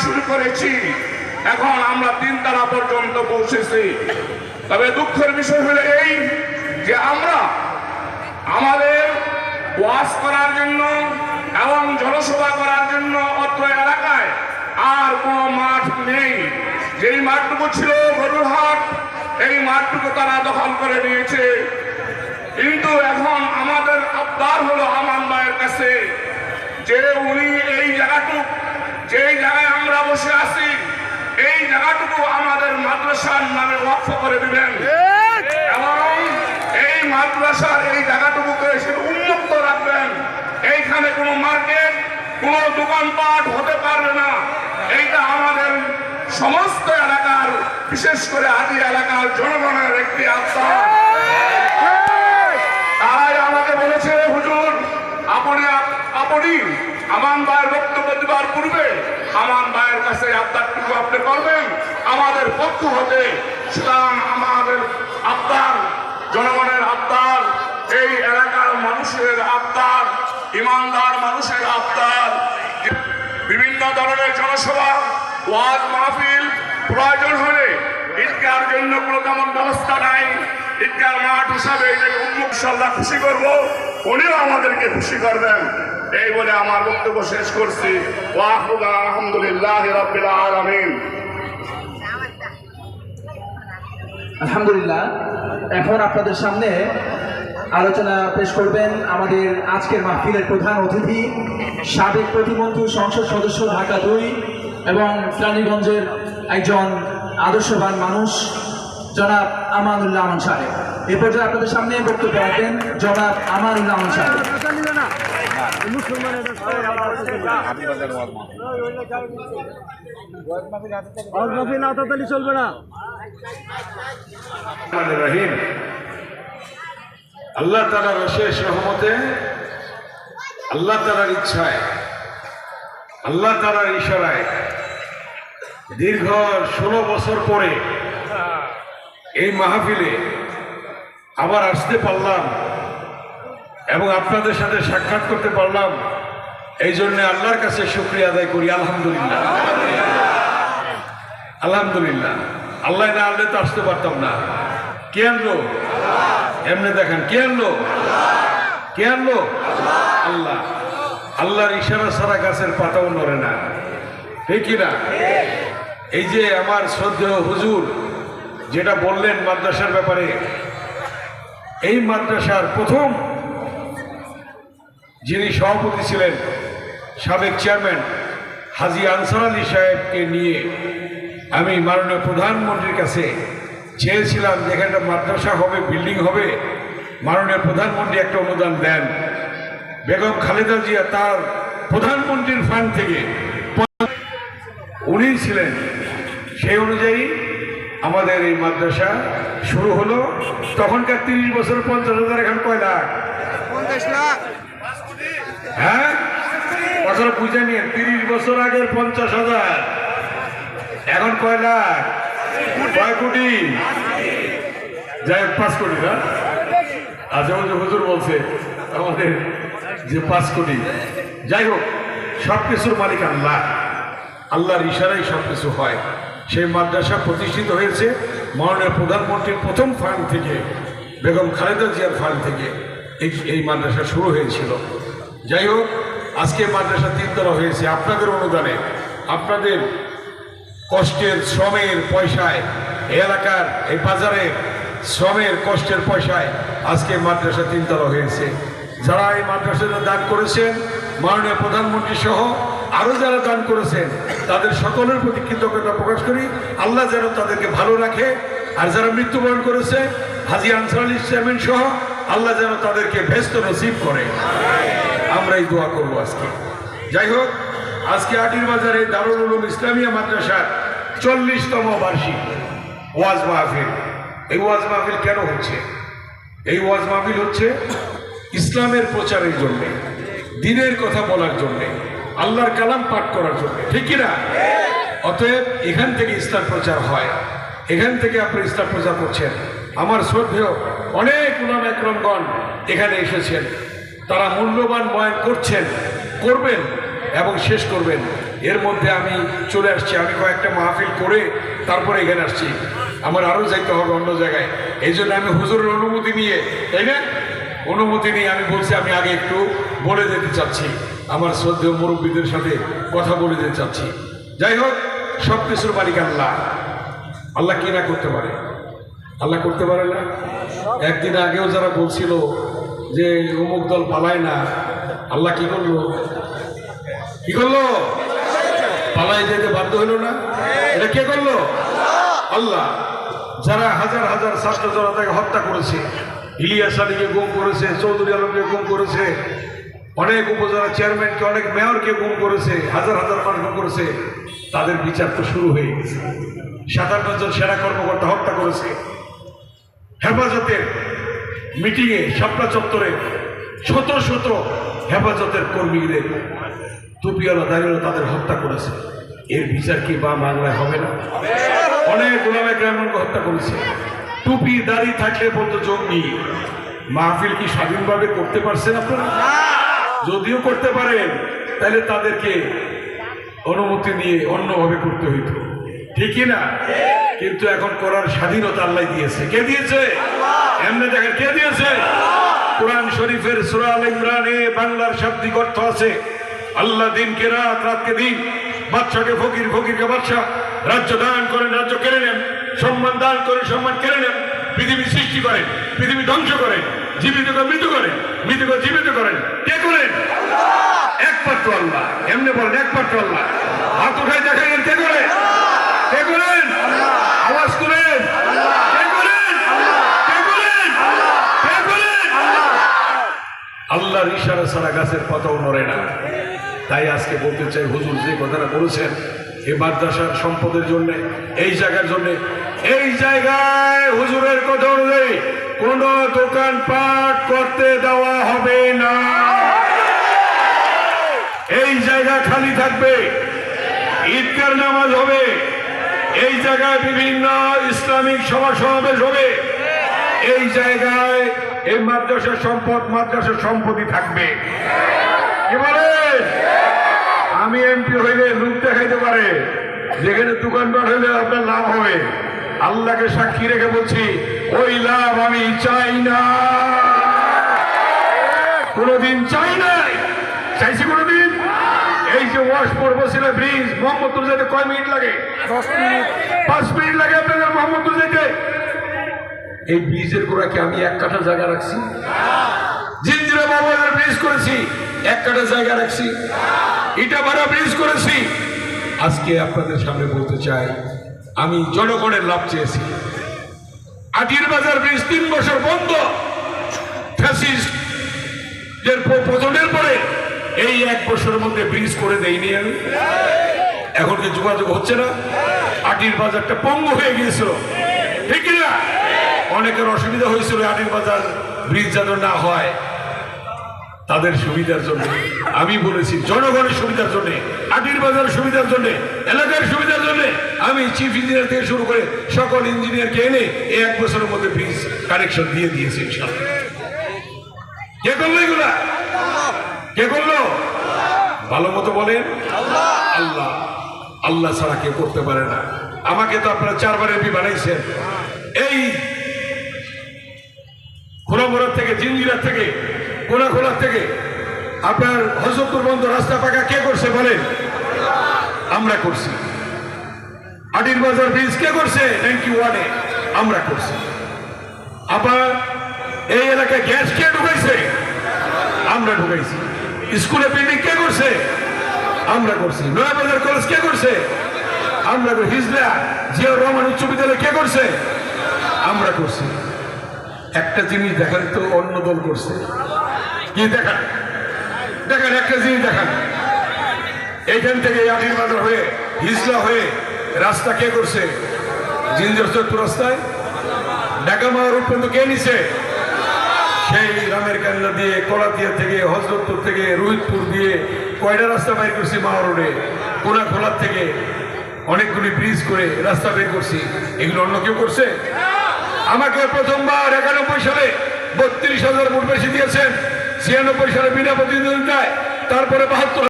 শুরু করেছি, এখন আমরা 3 তালা পর্যন্ত পৌঁছেছি। তবে দুঃখের বিষয় হলো এই যে আমরা আমাদের ওয়াজ করার জন্য এবং জনসভা করার জন্য অত্র এলাকায় আর কোনো মাঠ নেই। যেই মাঠটুকু ছিল গরুর হাট, এই মাঠটুকু তারা দখল করে নিয়েছে। কিন্তু এখন আমাদের আবদার হলো আমান ভাইয়ের কাছে যে উনি এই জায়গাটুকু, যেই জায়গায় আমরা বসে আছি, এই জায়গাটুকু আমাদের মাদ্রাসার নামে ওয়াকফ করে দিবেন এবং এই মাদ্রাসার এই জায়গাটুকুকে উন্মুক্ত রাখবেন। এইখানে কোনো মার্কেট, কোনো দোকানপাট হতে পারবে না। এইটা আমাদের সমস্ত এলাকার, বিশেষ করে আদি এলাকার জনগণের একটি আবদার। তাই আমাকে বলেছে, হুজুর আপনি আমান ভাইয়ের বক্তব্য দেওয়ার পূর্বে আমান ভাইয়ের কাছে আবদারটুকু আপনি করবেন আমাদের পক্ষ হতে। সুতরাং আমাদের আবদার, জনগণের আবদার, এই এলাকার মানুষের আবদার, ইমানদার মানুষের আবদার, বিভিন্ন ধরনের জনসভা, ওয়াজ মাহফিল প্রয়োজন হলে ঈদগার জন্য কোনো তেমন ব্যবস্থা নাই। ঈদগার মাঠ হিসাবে এটাকে উন্মুক্ত, ইনশাআল্লাহ খুশি করব, উনিও আমাদেরকে খুশি করবেন। এই বলে আমার বক্তব্য শেষ করছি। আলহামদুলিল্লাহ রাব্বিল আলামিন। আলহামদুলিল্লাহ। এখন আপনাদের সামনে আলোচনা পেশ করবেন আমাদের আজকের মাহফিলের প্রধান অতিথি, সাবেক প্রতিমন্ত্রী, সংসদ সদস্য ঢাকা 2 এবং রানীগঞ্জের একজন আদর্শবান মানুষ, জনাব আমানুল্লাহ আমান সাহেব। এ পর্যায়ে আপনাদের সামনে বক্তব্য রাখবেন জনাব আমানুল্লাহ আমান সাহেব। চলবে না। আল্লাহ তাআলার অশেষ রহমতে, আল্লাহ তাআলার ইচ্ছায়, আল্লাহ তাআলার ইশারায় দীর্ঘ 16 বছর পরে এই মাহফিলে আবার আসতে পারলাম এবং আপনাদের সাথে সাক্ষাৎ করতে পারলাম। এই জন্য আল্লাহর কাছে শুকরিয়া আদায় করি। আলহামদুলিল্লাহ, আলহামদুলিল্লাহ। আল্লাহ না আনলে তো আসতে পারতাম না। কে আনলো? এমনি দেখেন, কে আনলো? কে আনলো? আল্লাহ। আল্লাহর ইশারা ছাড়া গাছের পাতাও নড়ে না, ঠিক কিনা? এই যে আমার শ্রদ্ধেয় হুজুর যেটা বললেন মাদ্রাসার ব্যাপারে, এই মাদ্রাসার প্রথম যিনি সভাপতি ছিলেন, সাবেক চেয়ারম্যান হাজী আনসার আলী সাহেবকে নিয়ে আমি মাননীয় প্রধানমন্ত্রীর কাছে চেয়েছিলাম যে এখানে একটা মাদ্রাসা হবে, বিল্ডিং হবে, মাননীয় প্রধানমন্ত্রী একটা অনুদান দেন। বেগম খালেদা জিয়া তার প্রধানমন্ত্রীর ফান্ড থেকে উনি ছিলেন, সেই অনুযায়ী আমাদের এই মাদ্রাসা শুরু হলো। তখনকার 30 বছর 50,000, এখন কয় লাখ? 50 লাখ। হ্যাঁ, কথাটা বুঝে নিন। 30 বছর আগের 50,000, এখন কয় লাখ? কয় কোটি? যাই হোক, 5 কোটি না? আচ্ছা, হুজুর বলছে আমাদের যে 5 কোটি। যাই হোক, সব কিছুর মালিক আল্লাহ, আল্লাহর ইশারায় সব কিছু হয়। সেই মাদ্রাসা প্রতিষ্ঠিত হয়েছে মাননীয় প্রধানমন্ত্রীর প্রথম ফান্ড থেকে, বেগম খালেদা জিয়ার ফান্ড থেকে এই মাদ্রাসা শুরু হয়েছিল। যাই হোক, আজকে মাদ্রাসা 3 তলা হয়েছে আপনাদের অনুদানে, আপনাদের কষ্টের শ্রমের পয়সায়, এলাকার এই বাজারের শ্রমের কষ্টের পয়সায় আজকে মাদ্রাসা 3 তলা হয়েছে। যারা এই মাদ্রাসাতে দান করেছেন, মাননীয় প্রধানমন্ত্রী সহ আরও যারা দান করেছেন, তাদের সকলের প্রতি কৃতজ্ঞতা প্রকাশ করি। আল্লাহ যেন তাদেরকে ভালো রাখে। আর যারা মৃত্যুবরণ করেছে, হাজী আনসার আলী চেয়ারম্যান সহ, আল্লাহ যেন তাদেরকে বেহেশত নসিব করে। আমরা এই দোয়া করবো আজকে। যাই হোক, আজকে আটির বাজারে দারুল উলুম ইসলামিয়া মাদ্রাসার 40তম বার্ষিক ওয়াজ মাহফিল। এই ওয়াজ মাহফিল কেন হচ্ছে? এই ওয়াজ মাহফিল হচ্ছে ইসলামের প্রচারের জন্যে, দ্বীনের কথা বলার জন্যে, আল্লাহর কালাম পাঠ করার জন্য, ঠিক কিনা? অতএব এখান থেকে ইসলাম প্রচার হয়, এখান থেকে আপনি ইসলাম প্রচার করছেন। আমার শ্রদ্ধেয় অনেক উলামা একরামগণ এখানে এসেছেন, তারা মূল্যবান বয়ান করছেন, করবেন এবং শেষ করবেন। এর মধ্যে আমি চলে আসছি, আমি কয়েকটা মাহফিল করে তারপরে এখানে আসছি, আমার আরও যাইতে হবে অন্য জায়গায়। এই জন্য আমি হুজুরের অনুমতি নিয়ে, তাই না, অনুমতি নিয়ে আমি বলছি আমি আগে একটু বলে যেতে চাচ্ছি, আমার শ্রদ্ধেয় মুরব্বীদের সাথে কথা বলে যেতে চাচ্ছি। যাই হোক, সব কিছুর মালিক আল্লাহ। আল্লাহ কি না করতে পারে? আল্লাহ করতে পারে না? একদিন আগেও যারা বলছিল যে অমুক দল পালায় না, আল্লাহ কি করলো? কি করলো? পালাই যেতে বাধ্য হলো না? এটা কে করলো? আল্লাহ। যারা হাজার হাজার ছাত্র জনতাকে হত্যা করেছে, ইলিয়াস আলীকে গুম করেছে, চৌধুরী আলমকে গুম করেছে, অনেক উপজেলা চেয়ারম্যানকে, অনেক মেয়রকে গুম করেছে, হাজার হাজার মানুষ গুম করেছে, তাদের বিচার তো শুরু হয়ে গেছে। 57 জন সেনা কর্মকর্তা হত্যা করেছে। হেফাজতের মিটিংয়ে শাপলা চত্বরে শত শত হেফাজতের কর্মীদের টুপিওয়ালা দাঁড়িয়ে তাদের হত্যা করেছে। এর বিচার কি বা বাংলায় হবে না? অনেক গোলামে গ্রামকে হত্যা করেছে। টুপি দাড়ি থাকলে বলতো জঙ্গি। মাহফিল কি স্বাধীনভাবে করতে পারছেন আপনারা? যদিও করতে পারেন, তাহলে তাদেরকে অনুমতি নিয়ে অন্যভাবে করতে হইতো, ঠিকই না? কিন্তু এখন করার স্বাধীনতা আল্লাহ দিয়েছে। কে দিয়েছে? এমনি দেখেন কে দিয়েছে? কোরআন শরীফের সূরা আল ইমরানে বাংলার শাব্দিক অর্থ আছে, আল্লাহ দিনকে রাত, রাতকে দিন, বাদশাকে ফকির, ফকিরকে বাদশা, রাজ্য দান করেন, রাজ্য কেড়ে নেন, সম্মান দান করেন, সম্মান কেড়ে নেন, পৃথিবী সৃষ্টি করেন, পৃথিবী ধ্বংস করেন, জীবিতকে মৃত করেন, মৃতকে জীবিত করেন। কে করেন? একমাত্র আল্লাহ। এমনি বলেন একমাত্র আল্লাহ। হাত উঠাই দেখাইলেন কে করেন? কে করেন? আওয়াজ করেন কে করেন? কে করেন? কে করেন? আল্লাহর ইশারা ছাড়া গাছের পাতাও নড়ে না। তাই আজকে বলতে চাই, হুজুর যে কথাটা বলেছেন এই মাদ্রাসার সম্পদের জন্য, এই জায়গার জন্য, এই জায়গায় হুজুরের কথা অনুযায়ী কোন দোকানপাট করতে দেওয়া হবে না। এই জায়গা খালি থাকবে, ঈদগার নামাজ হবে, এই জায়গায় বিভিন্ন ইসলামিক সভা সমাবেশ হবে, এই জায়গায় এই মাদ্রাসার সম্পদ, মাদ্রাসার সম্পত্তি থাকবে। কি বলেন? আমি এমপি হইলে লোক দেখাইতে পারে, যেখানে দোকানপাট হইলে আপনার লাভ হবে। আল্লাহকে সাক্ষী রেখে বলছি, ওই লাভ আমি চাই না, কোনদিন চাই নাই। চাইছি কোনদিন? এই যে ওয়াশপুর বসিলা ব্রিজ, মোহাম্মদপুর যেতে কয় মিনিট লাগে? 5 মিনিট লাগে আপনাদের মোহাম্মদপুর যেতে। এই ব্রিজের গোড়াকে আমি 1 কাঠা জায়গা রাখছি? জিঞ্জিরা বাবাজার ব্রিজ করেছি, 1 কাঠা জায়গা রাখছি? ইটা ভাড়া ব্রিজ করেছি। আজকে আপনাদের সামনে বলতে চাই, আমি জনগণের লাভ চেয়েছি। আটির বাজার ব্রিজ 3 বছর বন্ধ, ফ্যাসিস্টের পতনের পরে এই 1 বছরের মধ্যে ব্রিজ করে দেয়নি আমি। এখন কি যোগাযোগ হচ্ছে না? আটির বাজারটা পঙ্গু হয়ে গিয়েছিল, ঠিক না? অনেকের অসুবিধা হয়েছিল আটির বাজার ব্রিজ যেন না হয়। তাদের সুবিধার জন্য আমি বলেছি, জনগণের সুবিধার জন্য, আটির বাজার সুবিধার জন্য, এলাকার সুবিধার জন্য আমি চিফ ইঞ্জিনিয়ার থেকে শুরু করে সকল ইঞ্জিনিয়ারকে এনে এই 1 বছরের মধ্যে ব্রিজ কানেকশন দিয়ে দিয়েছি ইনশাআল্লাহ। কে করলো এগুলা? কে করলো? ভালো মতো বলেন আল্লাহ। আল্লাহ ছাড়া কেউ করতে পারে না। আমাকে তো আপনারা 4 বার এমপি বানাইছেন। এই খোলামোড়া থেকে, জিঞ্জিরা থেকে, কোনাখোলা থেকে আপনার হজরতপুর বন্ধ রাস্তা পাকা কে করছে বলেন? আমরা করছি। আটির বাজার ব্রিজ কে করছে? 91-এ আমরা করছি। আবার এই এলাকায় গ্যাস কে ঢুকাইছে? আমরা ঢুকাইছি। স্কুলে বিল্ডিং কে করছে? আমরা করছি। নয়াবাজার কলেজ কে করছে? আমরা করছি। হিজলা জিয়াউর রহমান উচ্চ বিদ্যালয় কে করছে? আমরা করছি। একটা জিনিস দেখান তো অন্য দল করছে কি? দেখান, দেখেন একটা জিনিস দেখান। এইখান থেকে আটির বাজার হয়ে হিজলা হয়ে রাস্তা কে করছে? জিঞ্জির চত্বর রাস্তায় ঢাকা মাওয়া রোড পর্যন্ত কে নিছে? সেই রামের কান্না দিয়ে, কলাতিয়া থেকে, হজরতপুর থেকে, রোহিতপুর দিয়ে কয়টা রাস্তা বের করছি মাওয়া রোডে। কোনাখোলার থেকে অনেকগুলি ব্রিজ করে রাস্তা বের করছি। এগুলো অন্য কেউ করছে? আমাকে প্রথমবার 91 সালে 32,000 ভোট বেশি দিয়েছেন, 96 সালে বিনা প্রতিদ্বন্দ্বিতায়, তারপরে 72